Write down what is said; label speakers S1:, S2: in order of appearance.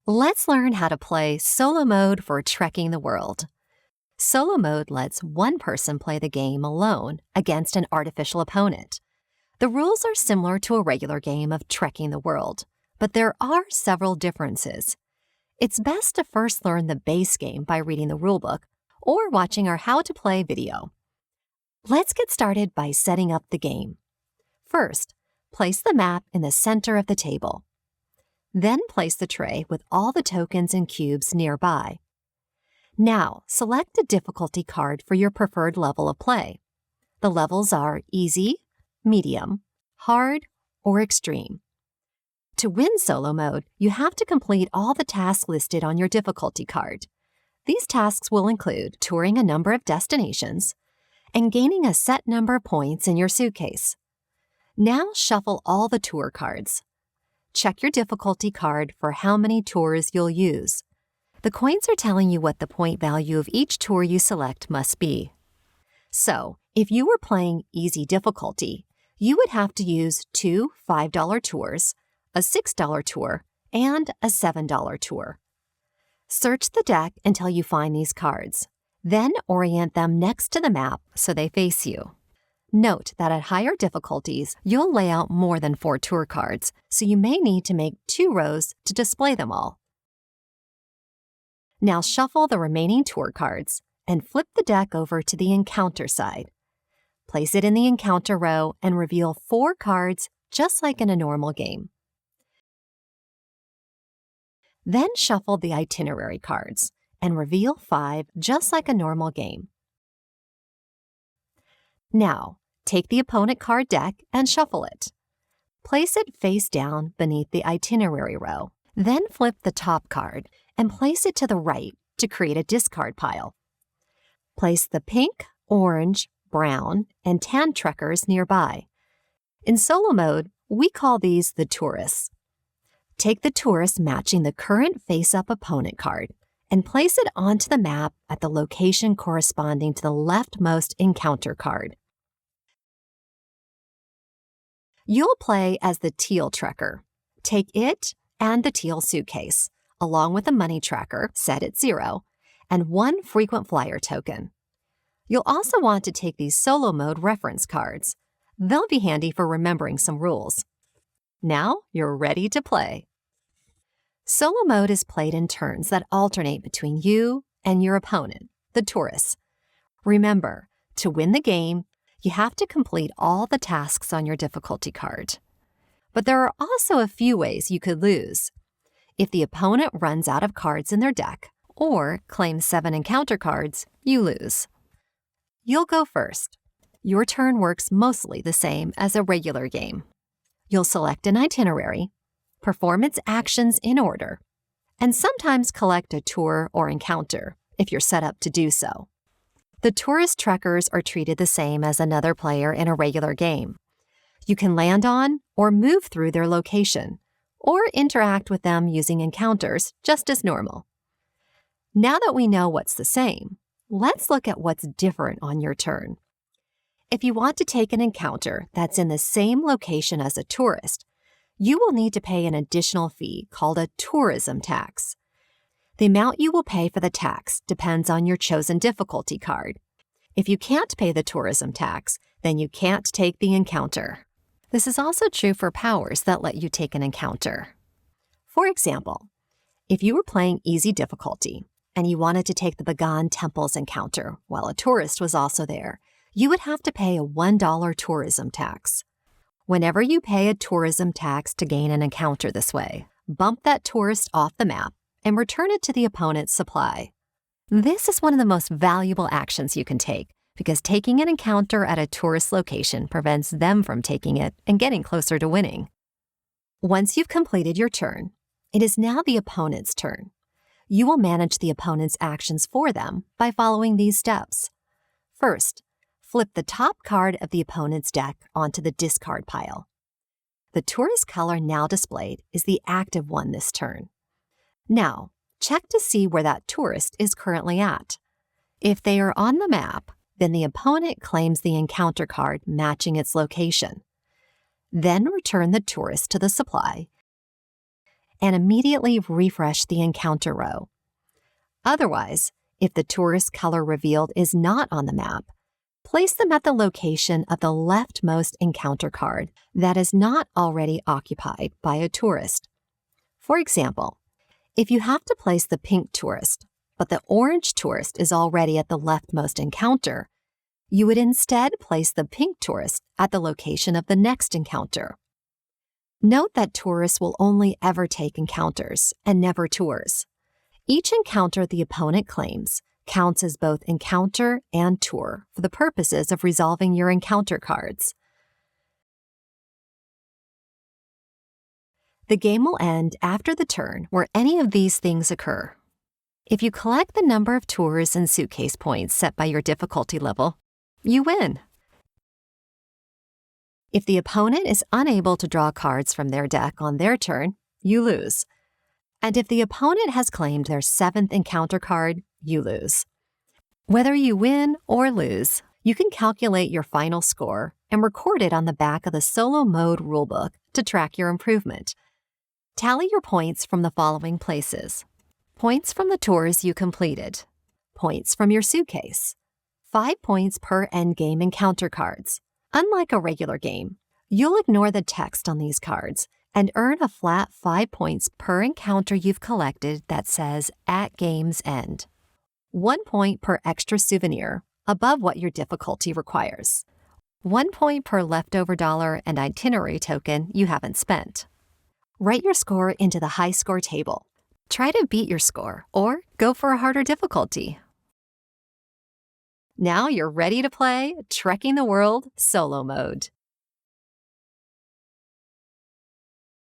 S1: Let's learn how to play solo mode for trekking the world. Solo mode lets one person play the game alone against an artificial opponent. The rules are similar to a regular game of trekking the world, but there are several differences. It's best to first learn the base game by reading the rulebook or watching our How to Play video. Let's get started by setting up the game. First, place the map in the center of the table. Then place the tray with all the tokens and cubes nearby. Now, select a difficulty card for your preferred level of play. The levels are easy, medium, hard, or extreme. To win solo mode, you have to complete all the tasks listed on your difficulty card. These tasks will include touring a number of destinations and gaining a set number of points in your suitcase. Now shuffle all the tour cards. Check your difficulty card for how many tours you'll use. The coins are telling you what the point value of each tour you select must be. So, if you were playing easy difficulty, you would have to use 2 $5 tours, a $6 tour, and a $7 tour. Search the deck until you find these cards. Then orient them next to the map so they face you. Note that at higher difficulties, you'll lay out more than 4 tour cards, so you may need to make 2 rows to display them all. Now shuffle the remaining tour cards and flip the deck over to the encounter side. Place it in the encounter row and reveal 4 cards just like in a normal game. Then shuffle the itinerary cards and reveal 5 just like a normal game. Now, take the opponent card deck and shuffle it. Place it face down beneath the itinerary row. Then flip the top card and place it to the right to create a discard pile. Place the pink, orange, brown, and tan trekkers nearby. In solo mode, we call these the tourists. Take the tourist matching the current face-up opponent card and place it onto the map at the location corresponding to the leftmost encounter card. You'll play as the teal trekker. Take it and the teal suitcase, along with a money tracker set at 0, and 1 frequent flyer token. You'll also want to take these solo mode reference cards. They'll be handy for remembering some rules. Now you're ready to play. Solo mode is played in turns that alternate between you and your opponent, the tourists. Remember, to win the game, you have to complete all the tasks on your difficulty card. But there are also a few ways you could lose. If the opponent runs out of cards in their deck or claims 7 encounter cards, you lose. You'll go first. Your turn works mostly the same as a regular game. You'll select an itinerary, perform its actions in order, and sometimes collect a tour or encounter if you're set up to do so. The tourist trekkers are treated the same as another player in a regular game. You can land on or move through their location, or interact with them using encounters just as normal. Now that we know what's the same, let's look at what's different on your turn. If you want to take an encounter that's in the same location as a tourist, you will need to pay an additional fee called a tourism tax. The amount you will pay for the tax depends on your chosen difficulty card. If you can't pay the tourism tax, then you can't take the encounter. This is also true for powers that let you take an encounter. For example, if you were playing easy difficulty and you wanted to take the Bagan Temples encounter while a tourist was also there, you would have to pay a $1 tourism tax. Whenever you pay a tourism tax to gain an encounter this way, bump that tourist off the map and return it to the opponent's supply. This is one of the most valuable actions you can take because taking an encounter at a tourist location prevents them from taking it and getting closer to winning. Once you've completed your turn, it is now the opponent's turn. You will manage the opponent's actions for them by following these steps. First, flip the top card of the opponent's deck onto the discard pile. The tourist color now displayed is the active one this turn. Now, check to see where that tourist is currently at. If they are on the map, then the opponent claims the encounter card matching its location. Then return the tourist to the supply and immediately refresh the encounter row. Otherwise, if the tourist color revealed is not on the map, place them at the location of the leftmost encounter card that is not already occupied by a tourist. For example, if you have to place the pink tourist, but the orange tourist is already at the leftmost encounter, you would instead place the pink tourist at the location of the next encounter. Note that tourists will only ever take encounters and never tours. Each encounter the opponent claims counts as both encounter and tour for the purposes of resolving your encounter cards. The game will end after the turn where any of these things occur. If you collect the number of tours and suitcase points set by your difficulty level, you win. If the opponent is unable to draw cards from their deck on their turn, you lose. And if the opponent has claimed their 7th encounter card, you lose. Whether you win or lose, you can calculate your final score and record it on the back of the solo mode rulebook to track your improvement. Tally your points from the following places: points from the tours you completed, points from your suitcase, 5 points per endgame encounter cards. Unlike a regular game, you'll ignore the text on these cards and earn a flat 5 points per encounter you've collected that says "at game's end." 1 point per extra souvenir above what your difficulty requires. 1 point per leftover dollar and itinerary token you haven't spent. Write your score into the high score table. Try to beat your score or go for a harder difficulty. Now you're ready to play Trekking the World solo mode.